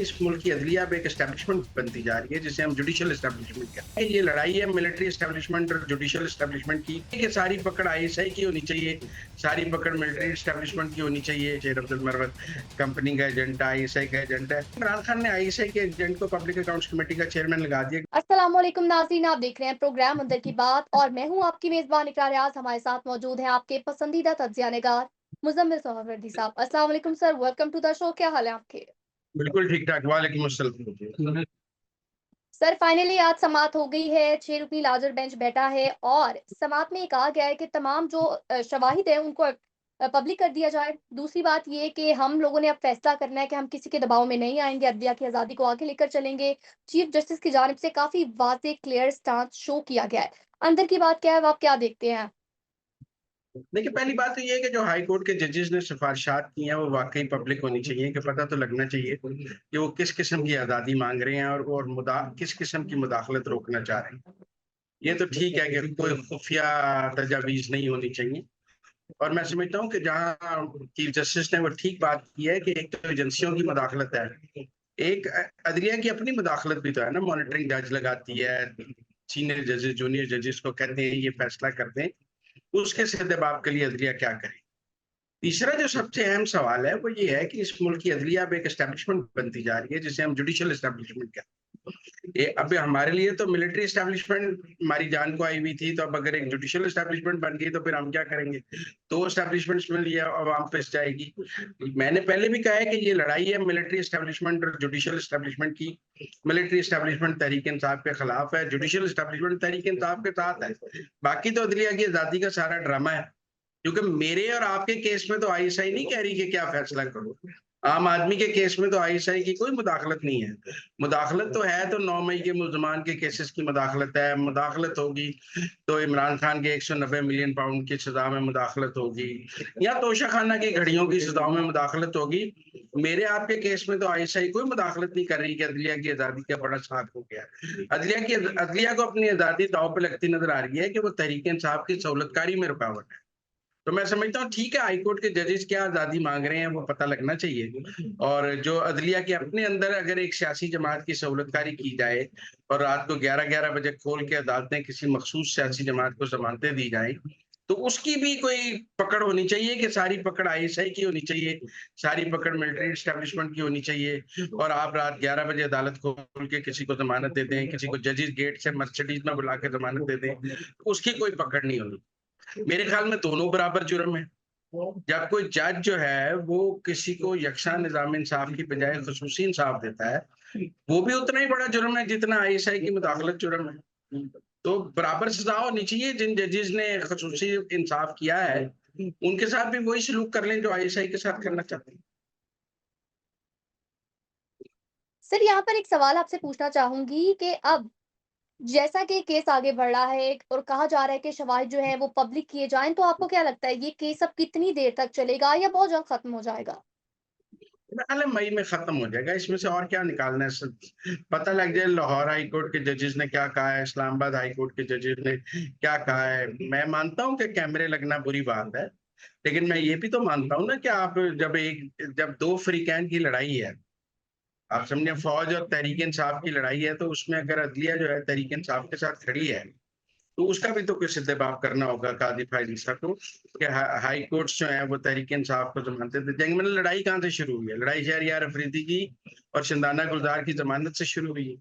इस मुल्क की अदलिया अब एक एस्टेब्लिशमेंट बनती जा रही है जिसे हम जुडिशियल एस्टेब्लिशमेंट कहते हैं। ये लड़ाई है मिलिट्री एस्टेब्लिशमेंट और जुडिशियल एस्टेब्लिशमेंट की कि सारी पकड़ आईएसआई की होनी चाहिए, सारी पकड़ मिलिट्री एस्टेब्लिशमेंट की होनी चाहिए। शेर अब्दुल मरवत कंपनी का एजेंट है, आईएसआई का एजेंट है। इमरान खान ने आईएसआई के एजेंट को पब्लिक अकाउंट्स कमेटी का चेयरमैन लगा दिया। अस्सलामुअलैकुम नाज़रीन, आप देख रहे हैं प्रोग्राम अंदर की बात और मैं हूं आपकी मेजबान इकरार रियाज। हमारे साथ मौजूद हैं आपके पसंदीदा तज्जियानेगार मुजम्मिल सोहरावर्दी साहब। अस्सलाम वालेकुम sir, welcome to the show. क्या हाल है आपके? बिल्कुल ठीक ठाक, वालेकुम अस्सलाम। सर फाइनली आज समाअत हो गई है, 6 रुकनी लार्जर बेंच बैठा है और समाअत में ये कहा गया है कि तमाम जो शवाहिद है उनको पब्लिक कर दिया जाए। दूसरी बात ये कि हम लोगों ने अब फैसला करना है कि हम किसी के दबाव में नहीं आएंगे, अदलिया की आज़ादी को आगे लेकर चलेंगे। चीफ जस्टिस की जानिब से काफी वाज़ेह क्लियर स्टांस शो किया गया है। अंदर की बात क्या है, वो आप क्या देखते हैं? देखिए, पहली बात तो ये है कि जो हाई कोर्ट के जजेस ने सिफारिशात की हैं वो वाकई पब्लिक होनी चाहिए, कि पता तो लगना चाहिए कि वो किस किस्म की आज़ादी मांग रहे हैं और किस किस्म की मुदाखलत रोकना चाह रहे हैं। ये तो ठीक है कि कोई खुफिया तजावीज़ नहीं होनी चाहिए, और मैं समझता हूँ कि जहाँ चीफ जस्टिस ने वो ठीक बात की है कि एक तो एजेंसियों की मुदाखलत है, एक अदलिया की अपनी मुदाखलत भी तो है ना। मॉनिटरिंग जज लगाती है, सीनियर जजेस जूनियर जजेस को कहते हैं ये फैसला कर दें, उसके सद्देबाब के लिए अदलिया क्या करे। तीसरा जो सबसे अहम सवाल है वो ये है कि इस मुल्क की अदलिया अब एक एस्टेब्लिशमेंट बनती जा रही है जिसे हम जुडिशियल एस्टेब्लिशमेंट कहते हैं। ये अब हमारे लिए तो मिलिट्री एस्टेब्लिशमेंट हमारी जान को आई हुई थी, तो अब अगर एक जुडिशियल एस्टेब्लिशमेंट बन गई तो फिर हम क्या करेंगे? तो एस्टेब्लिशमेंट में लिए आवाम पिस जाएगी। मैंने पहले भी कहा है कि ये लड़ाई है मिलिट्री एस्टेब्लिशमेंट और जुडिशियल एस्टेब्लिशमेंट की। मिलिट्री एस्टेब्लिशमेंट तहरीक इंसाफ के खिलाफ है, जुडिशियल एस्टेब्लिशमेंट तहरीक इंसाफ के साथ है। बाकी तो अदलिया की आजादी का सारा ड्रामा है, क्योंकि मेरे और आपके केस में तो आईएसआई नहीं कह रही कि क्या फैसला करो। आम आदमी के केस में तो आईएसआई की कोई मुदाखलत नहीं है। मुदाखलत तो है तो 9 मई के मुल्जमान के केसेस की मुदाखलत है। मुदाखलत होगी तो इमरान खान के 190 मिलियन पाउंड की सजा में मुदाखलत होगी, या तोशा खाना की घड़ियों की सजाओं में मुदाखलत होगी। मेरे आपके केस में तो आईएसआई कोई मुदाखलत नहीं कर रही कि अदलिया की आजादी का बड़ा साथ हो गया। अदलिया को अपनी आजादी दांव पे लगती नजर आ रही है कि वो तहरीक इंसाफ की सहूलतकारी में रुकावट है। तो मैं समझता हूँ ठीक है, हाईकोर्ट के जजेस क्या आजादी मांग रहे हैं वो पता लगना चाहिए, और जो अदलिया के अपने अंदर अगर एक सियासी जमात की सहूलतकारी की जाए और रात को 11-11 बजे खोल के अदालतें किसी मखसूस सियासी जमात को जमानतें दी जाएं, तो उसकी भी कोई पकड़ होनी चाहिए कि सारी पकड़ आईएसआई की होनी चाहिए, सारी पकड़ मिलिट्री एस्टेब्लिशमेंट की होनी चाहिए। और आप रात 11 बजे अदालत खोल के किसी को जमानत दे दें, किसी को जजेस गेट से मर्सिडीज में बुला के जमानत दे दें, उसकी कोई पकड़ नहीं होनी। मेरे ख्याल में दोनों बराबर जुर्म है। जब कोई जज जो है वो किसी को यकसा निजाम इंसाफ की बजाय खसूसी इंसाफ देता है, वो भी उतना ही बड़ा जुर्म है जितना आईएसआई की मुदाखलत जुर्म है। तो बराबर सजा होनी चाहिए। जिन जजेस ने खसूसी इंसाफ किया है उनके साथ भी वही सलूक कर लें जो आईएसआई के साथ करना चाहते हैं। सर यहाँ पर एक सवाल आपसे पूछना चाहूंगी कि अब जैसा कि केस आगे बढ़ रहा है और कहा जा रहा है कि शवाहिद जो है वो पब्लिक किए जाएं, तो आपको क्या लगता है ये केस अब कितनी देर तक चलेगा या बहुत जल्द खत्म हो जाएगा? मेरा ख्याल है मई में खत्म हो जाएगा, इसमें से और क्या निकालना है। पता लग जाए लाहौर हाई कोर्ट के जजेस ने क्या कहा है, इस्लामाबाद हाई कोर्ट के जजेस ने क्या कहा है। मैं मानता हूं कि कैमरे लगना बुरी बात है, लेकिन मैं ये भी तो मानता हूं ना कि आप जब दो फ्रीकैन की लड़ाई है, आप समझे, फौज और तहरीक इंसाफ की लड़ाई है, तो उसमें अगर अदलिया जो है तहरीक इंसाफ के साथ खड़ी है, तो उसका भी तो कुछ सिद्देबाब करना होगा काजी फायज ईसा को कि हाई कोर्ट्स जो है वो तहरीक इंसाफ को जमानतें दे देंगे। मतलब लड़ाई कहाँ से शुरू हुई है? लड़ाई शहरियार अफरीदी की और शिंदाना गुलजार की जमानत से शुरू हुई है।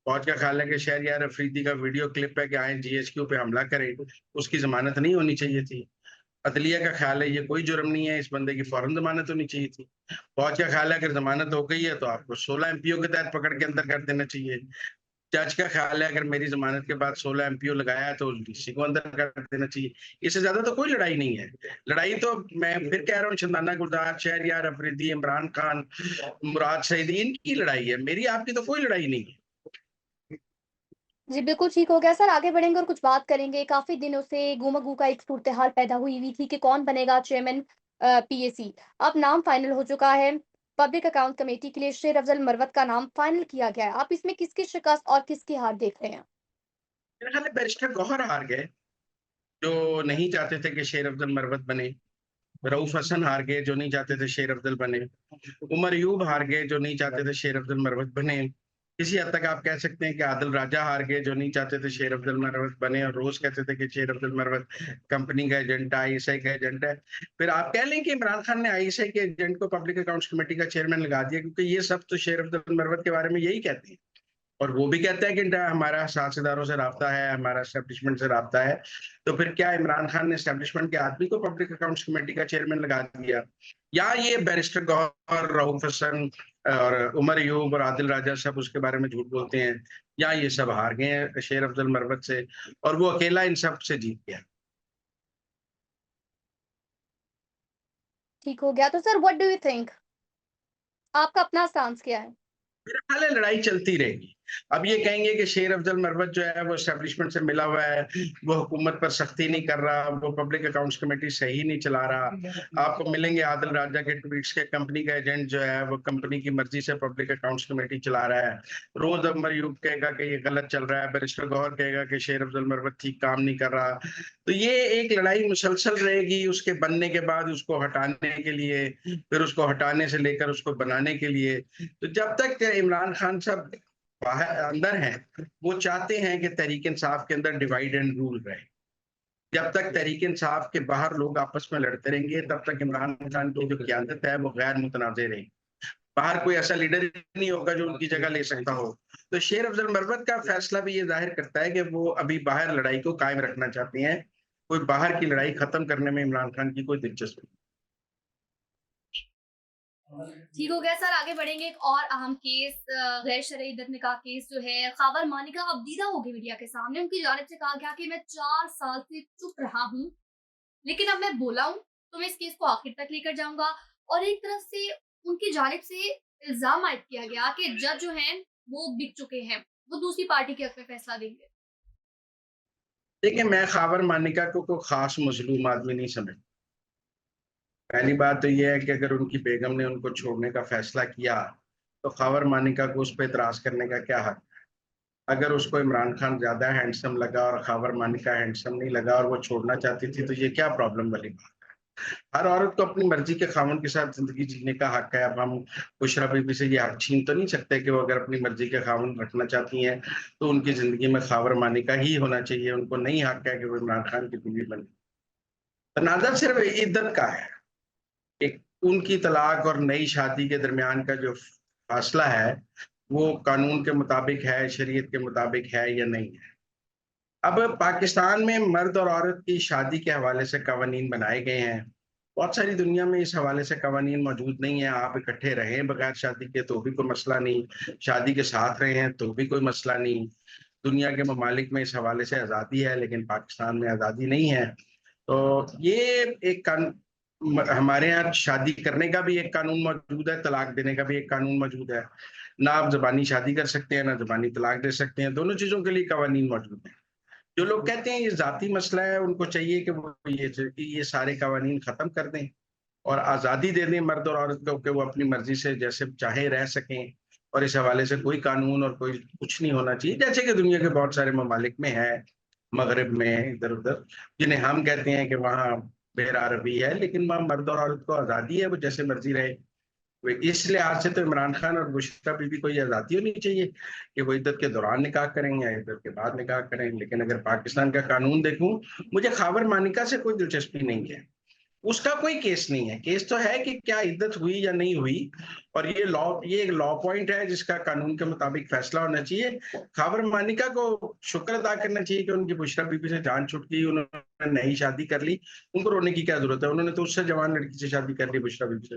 फौज का ख्याल है कि शहरियार अफरीदी का वीडियो क्लिप है कि आए जीएचक्यू पे हमला करें, उसकी जमानत नहीं होनी चाहिए थी। अदलिया का ख्याल है ये कोई जुर्म नहीं है, इस बंदे की फौरन जमानत होनी चाहिए थी। फौज का ख्याल है अगर जमानत हो गई है तो आपको 16 एमपीओ के तहत पकड़ के अंदर कर देना चाहिए। जज का ख्याल है अगर मेरी जमानत के बाद 16 एमपीओ लगाया है तो डीसी को अंदर कर देना चाहिए। इससे ज्यादा तो कोई लड़ाई नहीं है। लड़ाई तो मैं फिर कह रहा हूँ शंदाना गुलजार, शहरियार अफरीदी, इमरान खान, मुराद सईदी, इनकी लड़ाई है, मेरी आपकी तो कोई लड़ाई नहीं है। जी, बिल्कुल ठीक हो गया सर। आगे बढ़ेंगे और कुछ बात करेंगे। काफ़ी दिनों से गुमगू का एक सूरत-ए-हाल पैदा हुई थी कि कौन बनेगा चेयरमैन पीएसी। अब नाम फाइनल हो चुका है। पब्लिक अकाउंट कमेटी के लिए शेर अफ़ज़ल मरवत का नाम फाइनल किया गया है। आप इसमें किसकी शिकस्त और किसकी हार देख रहे हैं? मेरे ख्याल है बैरिस्टर गौहर हार गए, जो नहीं चाहते थे कि शेर अफजल मरवत बने। रऊफ हसन हार गए जो नहीं चाहते थे शेर अफजल बने, उमर यूब हार गए जो नहीं चाहते थे शेर अफजल मरवत बने, किसी हद तक आप कह सकते हैं कि आदिल राजा हार गए जो नहीं चाहते थे शेर अफजल मरवत बने और रोज कहते थे कि शेर अफजल मरवत कंपनी का एजेंट है, आईएसआई का एजेंट है। फिर आप कह लें कि इमरान खान ने आईएसआई के एजेंट को पब्लिक अकाउंट्स कमेटी का चेयरमैन लगा दिया, क्योंकि ये सब तो शेर अफजल मरवत के बारे में यही कहते हैं। और वो भी कहता है कि हमारा साझेदारों से राब्ता है, हमारा एस्टेब्लिशमेंट से राब्ता है। तो फिर क्या इमरान खान ने एस्टेब्लिशमेंट के आदमी को पब्लिक अकाउंट्स कमेटी का चेयरमैन लगा दिया, या ये बैरिस्टर गौहर, रऊफ हसन और उमर यूब और आदिल राजा सब उसके बारे में झूठ बोलते हैं, या ये सब हार गए हैं शेर अफजल मरवत से और वो अकेला इन सब से जीत गया। ठीक हो गया। तो sir what do you think, आपका अपना स्टांस क्या है? मेरा ख्याल है लड़ाई चलती रहेगी। अब ये कहेंगे कि शेर अफजल मरवत जो है वो एस्टेब्लिशमेंट से मिला हुआ है, वो हुकूमत पर सख्ती नहीं कर रहा, वो पब्लिक अकाउंट्स कमेटी सही नहीं चला रहा। आपको मिलेंगे आदिल राजा के ट्वीट्स के कंपनी का एजेंट जो है वो कंपनी की मर्जी से पब्लिक अकाउंट्स कमेटी चला रहा है। रोज अमर यूब कहेगा कि ये गलत चल रहा है, बैरिस्टर गौहर कहेगा कि शेर अफजल मरवत ठीक काम नहीं कर रहा। तो ये एक लड़ाई मुसलसल रहेगी, उसके बनने के बाद उसको हटाने के लिए, फिर उसको हटाने से लेकर उसको बनाने के लिए। तो जब तक इमरान खान साहब बाहर अंदर हैं, वो चाहते हैं कि तहरीक इंसाफ के अंदर डिवाइड एंड रूल रहे। जब तक तहरीक इंसाफ के बाहर लोग आपस में लड़ते रहेंगे, तब तक इमरान खान की जो क़यादत है वो गैर मुतनाज़ रहेगी। बाहर कोई ऐसा लीडर ही नहीं होगा जो उनकी जगह ले सकता हो। तो शेर अफजल मरवत का फैसला भी ये जाहिर करता है कि वो अभी बाहर लड़ाई को कायम रखना चाहते हैं। कोई बाहर की लड़ाई खत्म करने में इमरान खान की कोई दिलचस्पी नहीं। ठीक हो गया सर, आगे बढ़ेंगे। एक और अहम केस, गैर शरई इद्दत निकाह केस जो है, ख़ावर मानिका अब दीदा हो गई मीडिया के सामने। उनकी जानिब से कहा गया कि मैं 4 साल से चुप रहा हूँ, लेकिन अब मैं बोला हूँ तो मैं इस केस को आखिर तक लेकर जाऊंगा। और एक तरफ से उनकी जानिब से इल्जाम आयद किया गया कि जज जो हैं वो बिक चुके हैं, वो दूसरी पार्टी के हक में फैसला देंगे। देखिए, मैं ख़ावर मानिका को कोई खास मजलूम आदमी नहीं समझता। पहली बात तो ये है कि अगर उनकी बेगम ने उनको छोड़ने का फैसला किया, तो ख़ावर मानिका को उस पर एतराज़ करने का क्या हक? अगर उसको इमरान खान ज़्यादा हैंडसम लगा और ख़ावर मानिका हैंडसम नहीं लगा और वो छोड़ना चाहती थी, तो ये क्या प्रॉब्लम वाली बात? हर औरत को अपनी मर्जी के खामन के साथ ज़िंदगी जीने का हक है। अब हम बुशरा बीबी से ये हक छीन तो नहीं सकते कि वो अगर अपनी मर्जी के खामन रखना चाहती हैं, तो उनकी ज़िंदगी में ख़ावर मानिका ही होना चाहिए। उनको नहीं हक है कि वो इमरान खान की बीवी बने। तनाज़ा सिर्फ़ इद्दत का है। एक उनकी तलाक और नई शादी के दरमियान का जो फासला है, वो कानून के मुताबिक है, शरीयत के मुताबिक है या नहीं है। अब पाकिस्तान में मर्द और औरत की शादी के हवाले से कवानीन बनाए गए हैं। बहुत सारी दुनिया में इस हवाले से कवानीन मौजूद नहीं है। आप इकट्ठे रहें बगैर शादी के तो भी कोई मसला नहीं, शादी के साथ रहें तो भी कोई मसला नहीं। दुनिया के ममालिक में इस हवाले से आज़ादी है, लेकिन पाकिस्तान में आज़ादी नहीं है। तो ये एक हमारे यहाँ शादी करने का भी एक कानून मौजूद है, तलाक देने का भी एक कानून मौजूद है। ना आप ज़बानी शादी कर सकते हैं, ना ज़बानी तलाक दे सकते हैं। दोनों चीज़ों के लिए कवानीन मौजूद हैं। जो लोग कहते हैं ये ज़ाती मसला है, उनको चाहिए कि वो ये सारे कवानीन ख़त्म कर दें और आज़ादी दे दें मर्द और औरत को कि वो अपनी मर्ज़ी से जैसे चाहे रह सकें, और इस हवाले से कोई कानून और कोई कुछ नहीं होना चाहिए। जैसे कि दुनिया के बहुत सारे ममालिक में है, मग़रिब में, इधर-उधर, जिन्हें हम कहते हैं कि वहाँ बेर-अरबी है, लेकिन वहाँ मर्द और औरत को आज़ादी है, वो जैसे मर्ज़ी रहे। वे इस लिहाज से तो इमरान खान और बुशरा बीबी को ये आज़ादी होनी चाहिए कि वो इद्दत के दौरान निकाह करें या इद्दत के बाद निकाह करें। लेकिन अगर पाकिस्तान का कानून देखूं, मुझे ख़ावर मानिका से कोई दिलचस्पी नहीं है। उसका कोई केस नहीं है। केस तो है कि क्या इद्दत हुई या नहीं हुई, और ये एक लॉ पॉइंट है जिसका कानून के मुताबिक फैसला होना चाहिए। ख़ावर मानिका को शुक्र अदा करना चाहिए कि उनकी बुशरा बीबी से जान छूट गई, उन्होंने नई शादी कर ली। उनको रोने की क्या ज़रूरत है? उन्होंने तो उससे जवान लड़की से शादी कर ली, बुशरा बीबी से।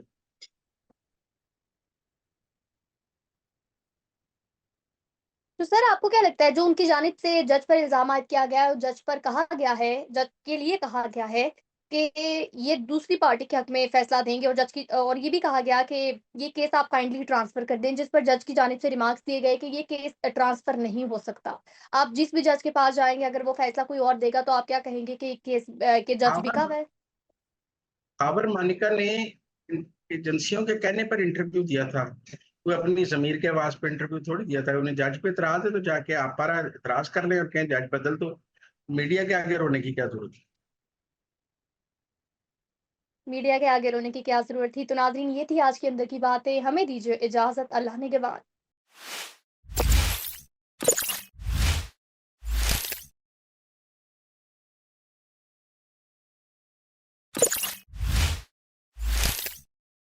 तो सर आपको क्या लगता है, जो उनकी जानिब से जज पर इल्ज़ाम आयद किया गया है, जज पर कहा गया है, जज के लिए कहा गया है कि ये दूसरी पार्टी के हक में फैसला देंगे, और जज की और ये भी कहा गया कि ये केस आप काइंडली ट्रांसफर कर दें, जिस पर जज की जानिब से रिमार्क्स दिए गए कि ये केस ट्रांसफर नहीं हो सकता। आप जिस भी जज के पास जाएँगे, अगर वो फैसला कोई और देगा, तो आप क्या कहेंगे कि केस के जज बिका हुआ है? ख़ावर मानिका ने एजेंसियों के कहने पर इंटरव्यू दिया था। कोई अपनी ज़मीर के आवाज़ पे इंटरव्यू थोड़ी दिया था। उन्हें जज पे इतराज़ है तो जाके आप पारा इतराज़ कर लें और कहें जज बदल दो। मीडिया के आगे रोने की क्या ज़रूरत है? मीडिया के आगे रोने की क्या ज़रूरत थी। तो नाज़रीन, ये थी आज की अंदर की बातें। हमें दीजिए इजाज़त। अल्लाह ने के बाद।